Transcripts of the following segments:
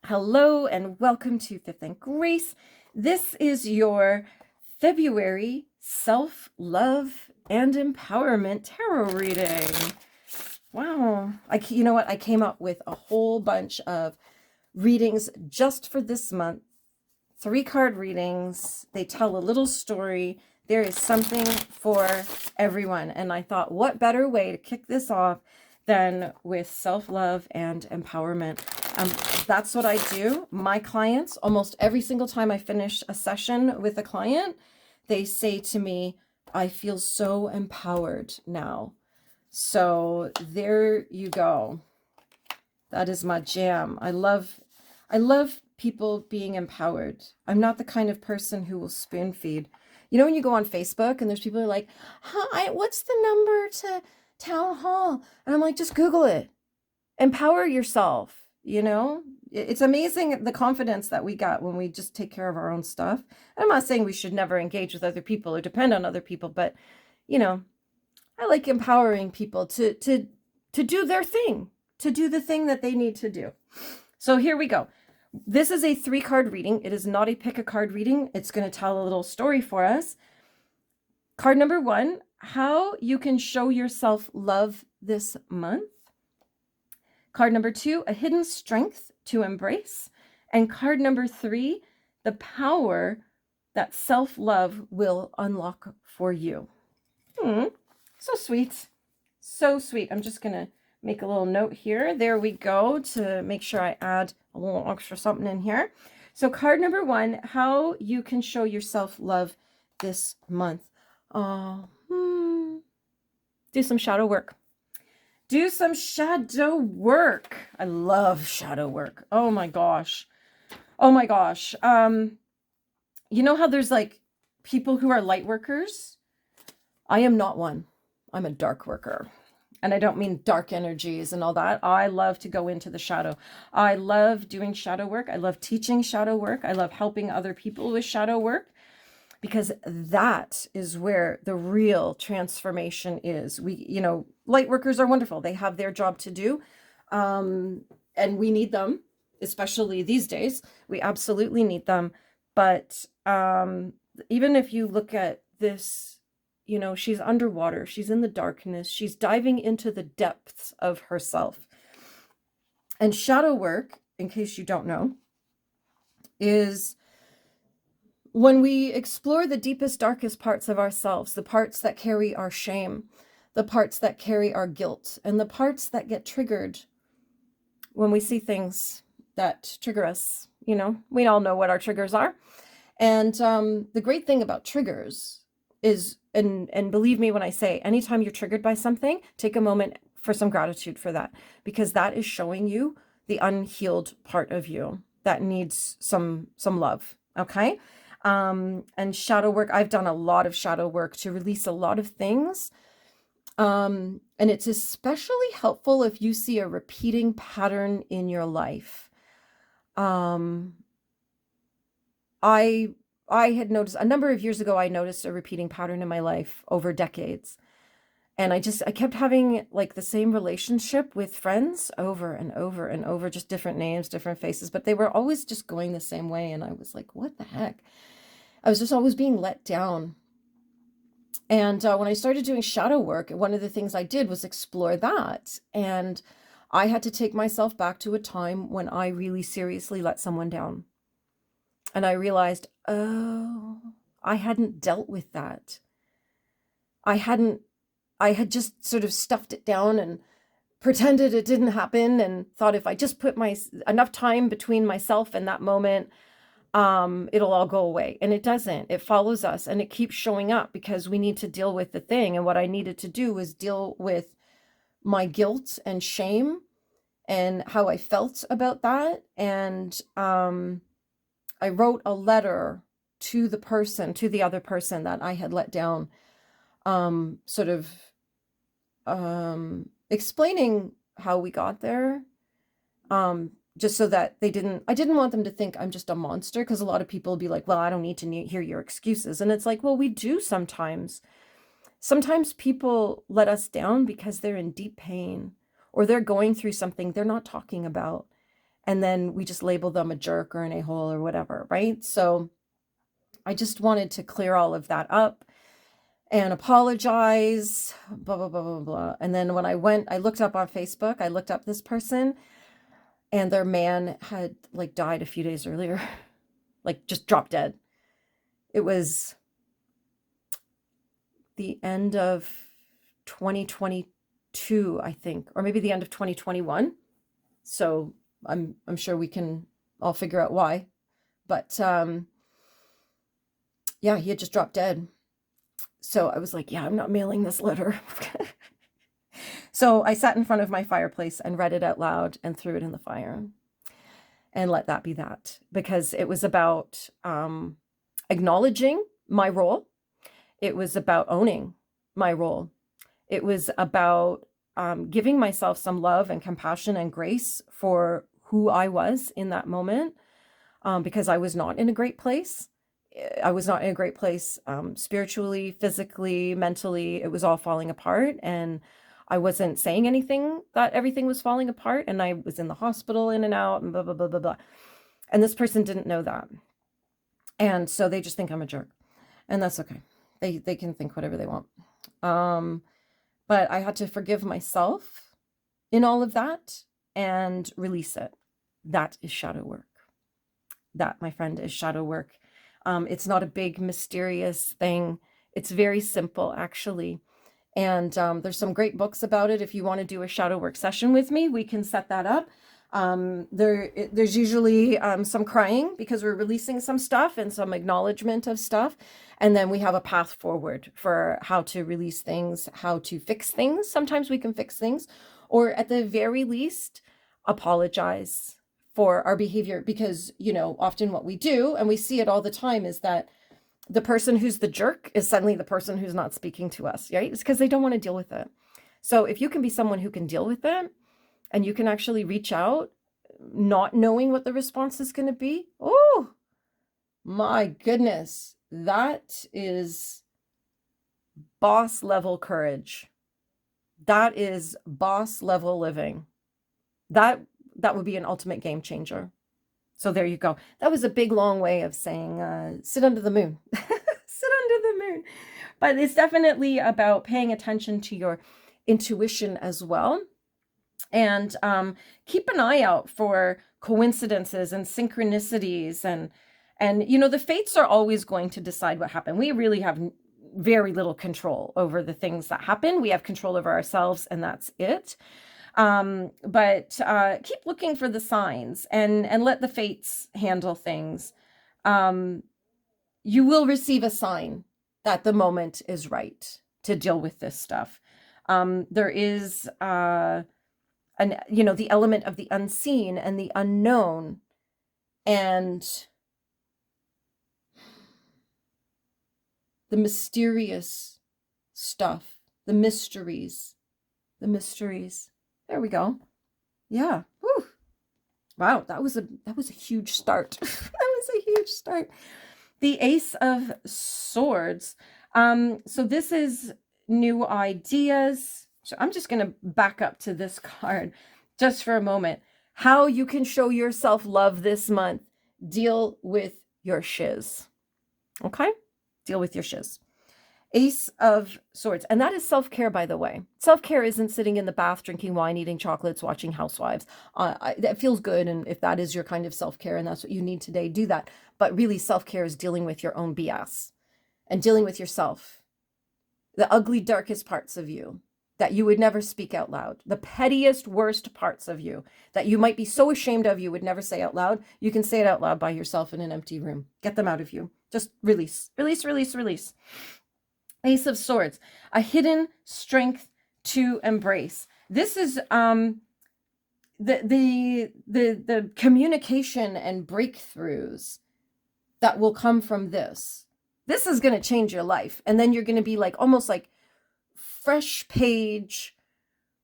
Hello and welcome to Fifth and Grace. This is your February self-love and empowerment tarot reading. Wow. You know what? I came up with a whole bunch of readings just for this month. 3-card readings. They tell a little story. There is something for everyone. And I thought, what better way to kick this off than with self-love and empowerment? That's what I do. My clients, almost every single time I finish a session with a client, they say to me, I feel so empowered now. So there you go. That is my jam. I love people being empowered. I'm not the kind of person who will spoon feed. You know, when you go on Facebook and there's people who are like, hi, what's the number to town hall? And I'm like, just Google it. Empower yourself. You know, it's amazing the confidence that we got when we just take care of our own stuff. I'm not saying we should never engage with other people or depend on other people, but, you know, I like empowering people to do their thing, to do the thing that they need to do. So here we go. This is a 3-card reading. It is not a pick a card reading. It's going to tell a little story for us. Card number 1, how you can show yourself love this month. Card number 2, a hidden strength to embrace. And card number 3, the power that self-love will unlock for you. So sweet. So sweet. I'm just going to make a little note here. There we go, to make sure I add a little extra something in here. So card number 1, how you can show yourself love this month. Do some shadow work. Do some shadow work. I love shadow work. Oh my gosh. Oh my gosh. You know how there's like people who are light workers? I am not one. I'm a dark worker. And I don't mean dark energies and all that. I love to go into the shadow. I love doing shadow work. I love teaching shadow work. I love helping other people with shadow work, because that is where the real transformation is. Light workers are wonderful. They have their job to do. And we need them, especially these days. We absolutely need them. But even if you look at this, you know, she's underwater, she's in the darkness, she's diving into the depths of herself. And shadow work, in case you don't know, is when we explore the deepest, darkest parts of ourselves, the parts that carry our shame, the parts that carry our guilt, and the parts that get triggered when we see things that trigger us. You know, we all know what our triggers are. And the great thing about triggers is, and believe me when I say, anytime you're triggered by something, take a moment for some gratitude for that, because that is showing you the unhealed part of you that needs some love. Okay. And shadow work, I've done a lot of shadow work to release a lot of things. And it's especially helpful if you see a repeating pattern in your life. I had noticed a number of years ago, I noticed a repeating pattern in my life over decades. And I kept having like the same relationship with friends over and over and over, just different names, different faces, but they were always just going the same way. And I was like, what the heck? I was just always being let down. And when I started doing shadow work, one of the things I did was explore that. And I had to take myself back to a time when I really seriously let someone down. And I realized, oh, I hadn't dealt with that. I had just sort of stuffed it down and pretended it didn't happen, and thought if I just put enough time between myself and that moment, it'll all go away. And it doesn't. It follows us and it keeps showing up because we need to deal with the thing. And what I needed to do was deal with my guilt and shame and how I felt about that. And I wrote a letter to the other person that I had let down, sort of explaining how we got there. Just so that I didn't want them to think I'm just a monster, because a lot of people will be like, well, I don't need to hear your excuses. And it's like, well, we do sometimes. Sometimes people let us down because they're in deep pain or they're going through something they're not talking about. and then we just label them a jerk or an a-hole or whatever, right? So I just wanted to clear all of that up and apologize, blah, blah, blah, blah, blah. And then when I looked up on Facebook, I looked up this person, and their man had like died a few days earlier, like just dropped dead. It was the end of 2022, I think, or maybe the end of 2021. So I'm sure we can all figure out why. But yeah, he had just dropped dead. So I was like, yeah, I'm not mailing this letter. So I sat in front of my fireplace and read it out loud and threw it in the fire and let that be that, because it was about acknowledging my role. It was about owning my role. It was about giving myself some love and compassion and grace for who I was in that moment, because I was not in a great place. I was not in a great place spiritually, physically, mentally. It was all falling apart, and I wasn't saying anything that everything was falling apart, and I was in the hospital in and out and blah, blah, blah, blah, blah. And this person didn't know that. And so they just think I'm a jerk, and that's okay. They can think whatever they want. But I had to forgive myself in all of that and release it. That is shadow work. That, my friend, is shadow work. It's not a big, mysterious thing. It's very simple, actually. And there's some great books about it. If you want to do a shadow work session with me, we can set that up. There's usually some crying because we're releasing some stuff and some acknowledgement of stuff. And then we have a path forward for how to release things, how to fix things. Sometimes we can fix things, or at the very least, apologize for our behavior. Because, you know, often what we do, and we see it all the time, is that the person who's the jerk is suddenly the person who's not speaking to us, right? It's because they don't want to deal with it. So if you can be someone who can deal with it, and you can actually reach out, not knowing what the response is going to be, oh my goodness, that is boss level courage. That is boss level living. That would be an ultimate game changer. So there you go. That was a big, long way of saying, sit under the moon. Sit under the moon. But it's definitely about paying attention to your intuition as well. And keep an eye out for coincidences and synchronicities. And you know, the fates are always going to decide what happened. We really have very little control over the things that happen. We have control over ourselves, and that's it. But keep looking for the signs and let the fates handle things. You will receive a sign that the moment is right to deal with this stuff. There is the element of the unseen and the unknown, and the mysterious stuff, the mysteries. There we go. Yeah. Woo. Wow, that was a huge start. That was a huge start. The Ace of Swords. So this is new ideas. So I'm just going to back up to this card just for a moment. How you can show yourself love this month. Deal with your shiz. Okay? Deal with your shiz. Ace of Swords. And that is self-care, by the way. Self-care isn't sitting in the bath, drinking wine, eating chocolates, watching Housewives. That feels good. And if that is your kind of self-care and that's what you need today, do that. But really, self-care is dealing with your own BS and dealing with yourself. The ugly, darkest parts of you that you would never speak out loud. The pettiest, worst parts of you that you might be so ashamed of you would never say out loud. You can say it out loud by yourself in an empty room. Get them out of you. Just release, release, release, release. Ace of Swords, a hidden strength to embrace. This is the communication and breakthroughs that will come from this. This is going to change your life. And then you're going to be like, almost like fresh page,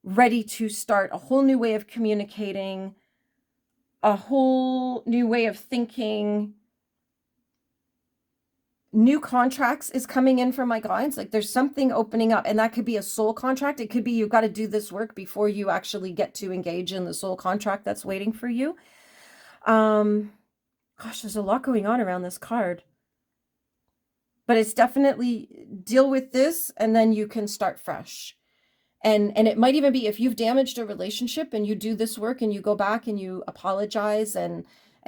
ready to start a whole new way of communicating, a whole new way of thinking. New contracts is coming in for my guides. Like there's something opening up, and that could be a soul contract. It could be you've got to do this work before you actually get to engage in the soul contract that's waiting for you. Gosh, there's a lot going on around this card. But it's definitely deal with this and then you can start fresh. And it might even be if you've damaged a relationship and you do this work and you go back and you apologize and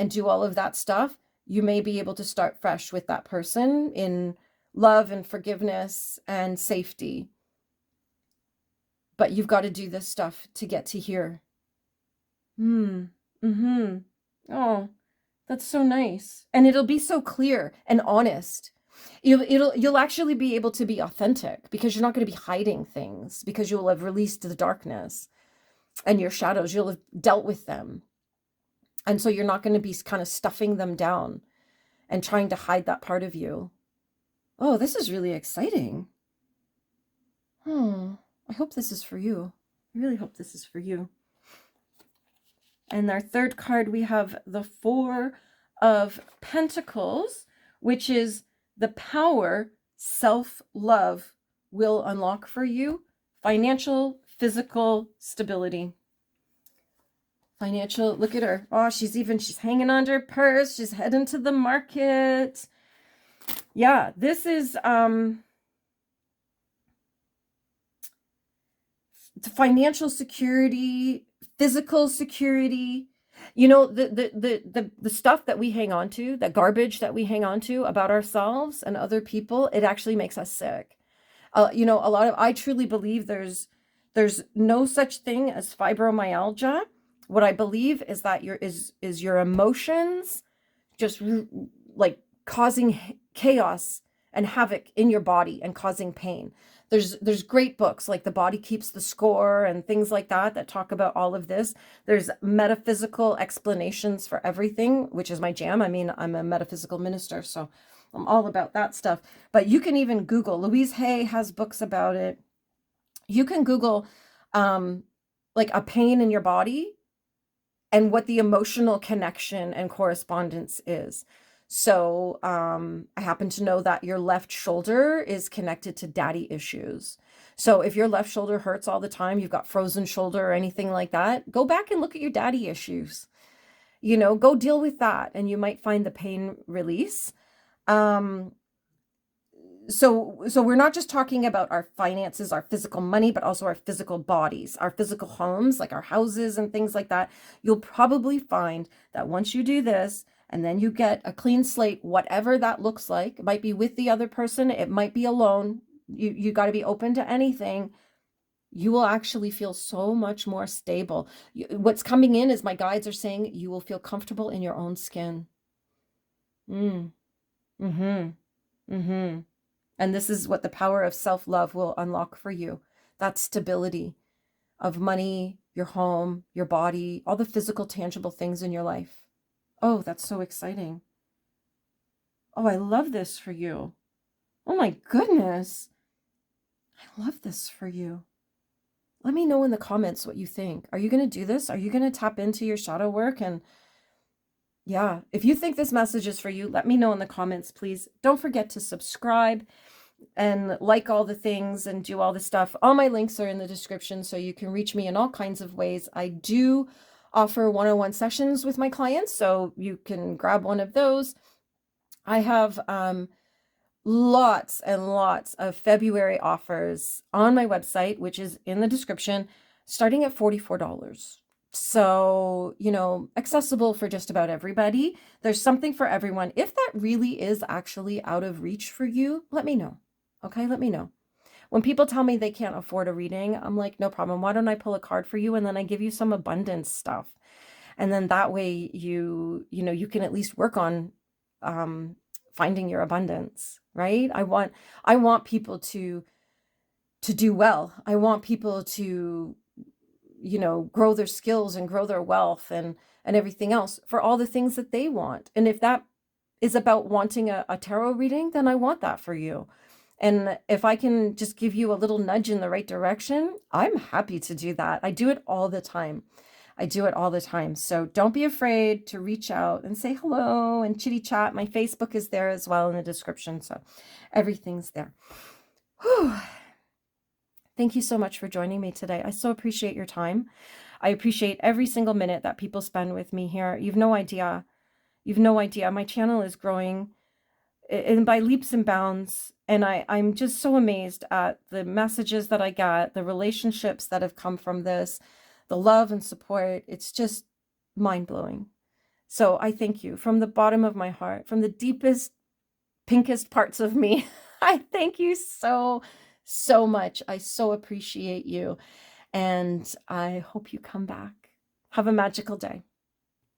do all of that stuff, you may be able to start fresh with that person in love and forgiveness and safety. But you've got to do this stuff to get to here. Oh, that's so nice. And it'll be so clear and honest. You'll actually be able to be authentic because you're not going to be hiding things, because you'll have released the darkness and your shadows. You'll have dealt with them. And so you're not going to be kind of stuffing them down and trying to hide that part of you. Oh, this is really exciting. I hope this is for you. I really hope this is for you. And our third card, we have the Four of Pentacles, which is the power self-love will unlock for you. Financial, physical stability. Financial, look at her. Oh, she's hanging on to her purse. She's heading to the market. Yeah, this is financial security, physical security. You know, the stuff that we hang on to, the garbage that we hang on to about ourselves and other people, it actually makes us sick. You know, I truly believe there's no such thing as fibromyalgia. What I believe is that your emotions just like causing chaos and havoc in your body and causing pain. There's great books like The Body Keeps the Score and things like that talk about all of this. There's metaphysical explanations for everything, which is my jam. I mean, I'm a metaphysical minister, so I'm all about that stuff. But you can even Google. Louise Hay has books about it. You can Google like a pain in your body and what the emotional connection and correspondence is. So I happen to know that your left shoulder is connected to daddy issues. So if your left shoulder hurts all the time, you've got frozen shoulder or anything like that, go back and look at your daddy issues. You know, go deal with that and you might find the pain release. So we're not just talking about our finances, our physical money, but also our physical bodies, our physical homes, like our houses and things like that. You'll probably find that once you do this, and then you get a clean slate, whatever that looks like. It might be with the other person. It might be alone. You got to be open to anything. You will actually feel so much more stable. What's coming in is my guides are saying you will feel comfortable in your own skin. And this is what the power of self-love will unlock for you. That stability of money, your home, your body, all the physical, tangible things in your life. Oh, that's so exciting. Oh, I love this for you. Oh my goodness. I love this for you. Let me know in the comments what you think. Are you going to do this? Are you going to tap into your shadow work? And yeah, if you think this message is for you, let me know in the comments, please. Don't forget to subscribe and like all the things and do all the stuff. All my links are in the description, so you can reach me in all kinds of ways. I do offer one-on-one sessions with my clients, so you can grab one of those. I have lots and lots of February offers on my website, which is in the description, starting at $44. So, you know, accessible for just about everybody. There's something for everyone. If that really is actually out of reach for you, let me know. Okay, let me know. When people tell me they can't afford a reading, I'm like, no problem. Why don't I pull a card for you? And then I give you some abundance stuff. And then that way you can at least work on finding your abundance, right? I want people to do well. I want people to, you know, grow their skills and grow their wealth and everything else for all the things that they want. And if that is about wanting a tarot reading, then I want that for you. And if I can just give you a little nudge in the right direction, I'm happy to do that. I do it all the time. I do it all the time. So don't be afraid to reach out and say hello and chitty chat. My Facebook is there as well in the description. So everything's there. Whew. Thank you so much for joining me today. I so appreciate your time. I appreciate every single minute that people spend with me here. You've no idea. You've no idea. My channel is growing and by leaps and bounds. And I'm just so amazed at the messages that I get, the relationships that have come from this, the love and support. It's just mind-blowing. So I thank you from the bottom of my heart, from the deepest, pinkest parts of me. I thank you so, so much. I so appreciate you. And I hope you come back. Have a magical day.